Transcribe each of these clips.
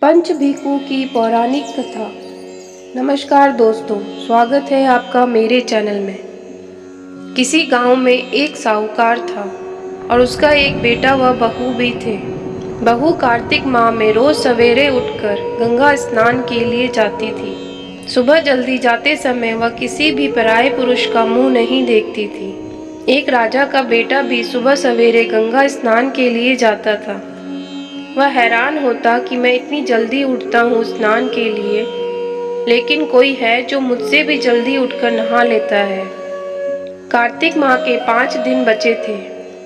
पंचभीखू की पौराणिक कथा। नमस्कार दोस्तों, स्वागत है आपका मेरे चैनल में। किसी गांव में एक साहूकार था और उसका एक बेटा व बहू भी थे। बहू कार्तिक माह में रोज सवेरे उठकर गंगा स्नान के लिए जाती थी। सुबह जल्दी जाते समय वह किसी भी पराये पुरुष का मुंह नहीं देखती थी। एक राजा का बेटा भी सुबह सवेरे गंगा स्नान के लिए जाता था। वह हैरान होता कि मैं इतनी जल्दी उठता हूँ स्नान के लिए, लेकिन कोई है जो मुझसे भी जल्दी उठकर नहा लेता है। कार्तिक माह के 5 दिन बचे थे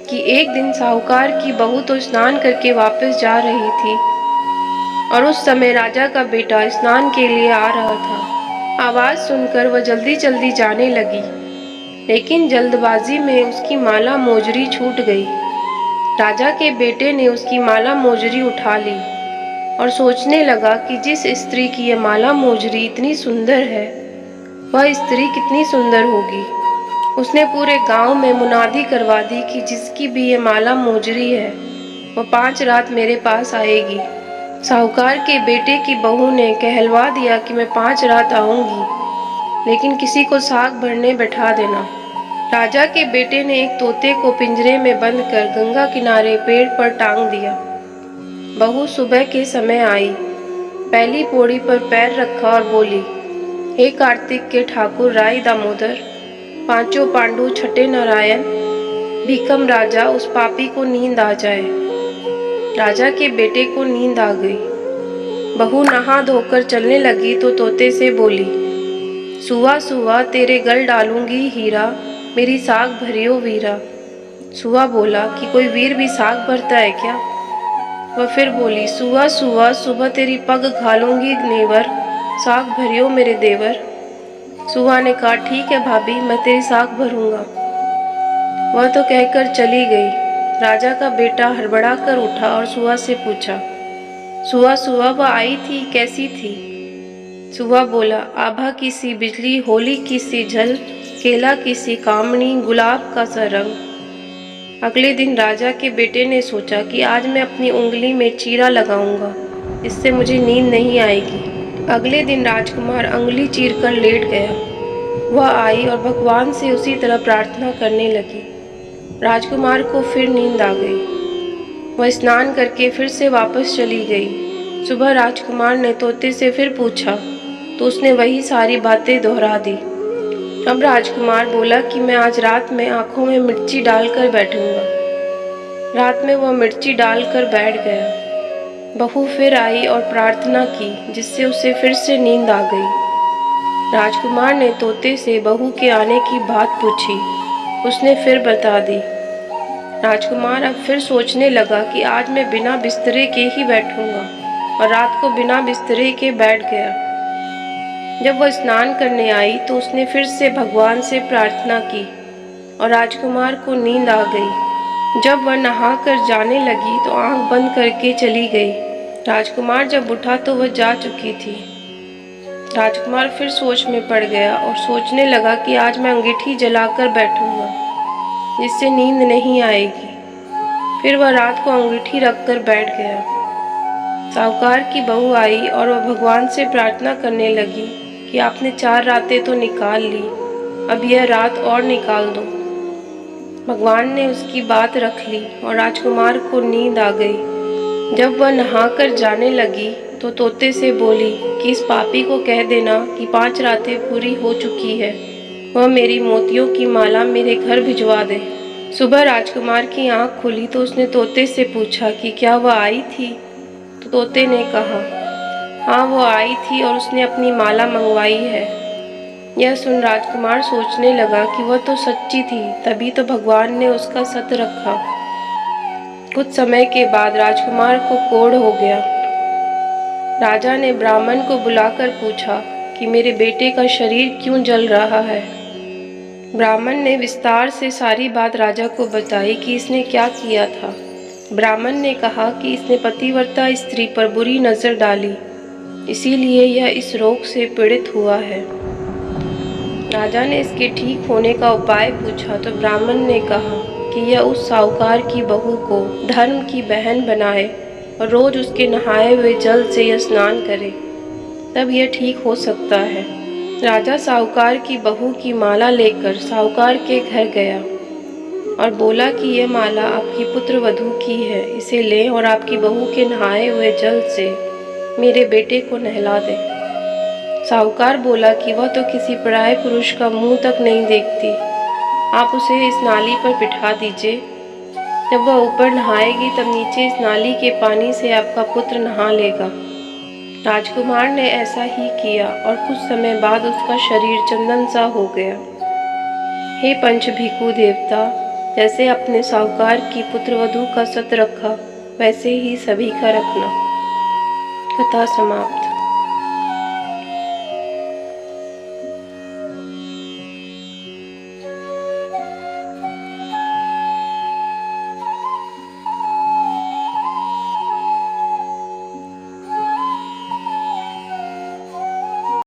कि एक दिन साहूकार की बहू तो स्नान करके वापस जा रही थी और उस समय राजा का बेटा स्नान के लिए आ रहा था। आवाज सुनकर वह जल्दी जल्दी जाने लगी, लेकिन जल्दबाजी में उसकी माला मोजरी छूट गई। राजा के बेटे ने उसकी माला मोजरी उठा ली और सोचने लगा कि जिस स्त्री की यह माला मोजरी इतनी सुंदर है, वह स्त्री कितनी सुंदर होगी। उसने पूरे गांव में मुनादी करवा दी कि जिसकी भी ये माला मोजरी है, वह 5 रात मेरे पास आएगी। साहूकार के बेटे की बहू ने कहलवा दिया कि मैं 5 रात आऊंगी, लेकिन किसी को साग भरने बैठा देना। राजा के बेटे ने एक तोते को पिंजरे में बंद कर गंगा किनारे पेड़ पर टांग दिया। बहू सुबह के समय आई, पहली पौड़ी पर पैर रखा और बोली, हे कार्तिक के ठाकुर राय दामोदर, पांचों पांडु छठे नारायण, भीखम राजा, उस पापी को नींद आ जाए। राजा के बेटे को नींद आ गई। बहू नहा धोकर चलने लगी तो तोते से बोली, सुआ सुआ तेरे गल डालूंगी हीरा, मेरी साग भरियो वीरा। सुआ बोला कि कोई वीर भी साग भरता है क्या? वह फिर बोली, सुआ सुआ सुबह तेरी पग घालूंगी नेवर, साग भरियो मेरे देवर। सुआ ने कहा, ठीक है भाभी, मैं तेरी साग भरूंगा। वह तो कहकर चली गई। राजा का बेटा हड़बड़ा कर उठा और सुआ से पूछा, सुआ सुआ वह आई थी, कैसी थी? सुआ बोला, आभा की सी बिजली, होली की सी झल, केला की सी कामनी, गुलाब का सा रंग। अगले दिन राजा के बेटे ने सोचा कि आज मैं अपनी उंगली में चीरा लगाऊंगा, इससे मुझे नींद नहीं आएगी। अगले दिन राजकुमार उंगली चीर कर लेट गया। वह आई और भगवान से उसी तरह प्रार्थना करने लगी। राजकुमार को फिर नींद आ गई। वह स्नान करके फिर से वापस चली गई। सुबह राजकुमार ने तोते से फिर पूछा तो उसने वही सारी बातें दोहरा दी। अब राजकुमार बोला कि मैं आज रात में आंखों में मिर्ची डालकर बैठूंगा। रात में वह मिर्ची डालकर बैठ गया। बहू फिर आई और प्रार्थना की, जिससे उसे फिर से नींद आ गई। राजकुमार ने तोते से बहू के आने की बात पूछी। उसने फिर बता दी। राजकुमार अब फिर सोचने लगा कि आज मैं बिना बिस्तरे के ही बैठूंगा, और रात को बिना बिस्तरे के बैठ गया। जब वह स्नान करने आई तो उसने फिर से भगवान से प्रार्थना की और राजकुमार को नींद आ गई। जब वह नहाकर जाने लगी तो आंख बंद करके चली गई। राजकुमार जब उठा तो वह जा चुकी थी। राजकुमार फिर सोच में पड़ गया और सोचने लगा कि आज मैं अंगीठी जलाकर बैठूंगा, जिससे नींद नहीं आएगी। फिर वह रात को अंगीठी रखकर बैठ गया। साहूकार की बहू आई और वह भगवान से प्रार्थना करने लगी कि आपने 4 रातें तो निकाल ली, अब यह रात और निकाल दो। भगवान ने उसकी बात रख ली और राजकुमार को नींद आ गई। जब वह नहाकर जाने लगी तो तोते से बोली कि इस पापी को कह देना कि 5 रातें पूरी हो चुकी है, वह मेरी मोतियों की माला मेरे घर भिजवा दे। सुबह राजकुमार की आंख खुली तो उसने तोते से पूछा कि क्या वह आई थी? तो तोते ने कहा, हाँ वो आई थी और उसने अपनी माला मंगवाई है। यह सुन राजकुमार सोचने लगा कि वह तो सच्ची थी, तभी तो भगवान ने उसका सत रखा। कुछ समय के बाद राजकुमार को कोढ़ हो गया। राजा ने ब्राह्मण को बुलाकर पूछा कि मेरे बेटे का शरीर क्यों जल रहा है। ब्राह्मण ने विस्तार से सारी बात राजा को बताई कि इसने क्या किया था। ब्राह्मण ने कहा कि इसने पतिव्रता स्त्री पर बुरी नजर डाली, इसीलिए यह इस रोग से पीड़ित हुआ है। राजा ने इसके ठीक होने का उपाय पूछा तो ब्राह्मण ने कहा कि यह उस साहूकार की बहू को धर्म की बहन बनाए और रोज उसके नहाए हुए जल से स्नान करे, तब यह ठीक हो सकता है। राजा साहूकार की बहू की माला लेकर साहूकार के घर गया और बोला कि यह माला आपकी पुत्र वधू की है, इसे लें और आपकी बहू के नहाए हुए जल से मेरे बेटे को नहला दें। साहूकार बोला कि वह तो किसी पराये पुरुष का मुंह तक नहीं देखती, आप उसे इस नाली पर बिठा दीजिए। जब वह ऊपर नहाएगी तब नीचे इस नाली के पानी से आपका पुत्र नहा लेगा। राजकुमार ने ऐसा ही किया और कुछ समय बाद उसका शरीर चंदन सा हो गया। हे पंचभिखु देवता, जैसे अपने साहूकार की पुत्रवधू का सत रखा, वैसे ही सभी का रखना। कथा समाप्त।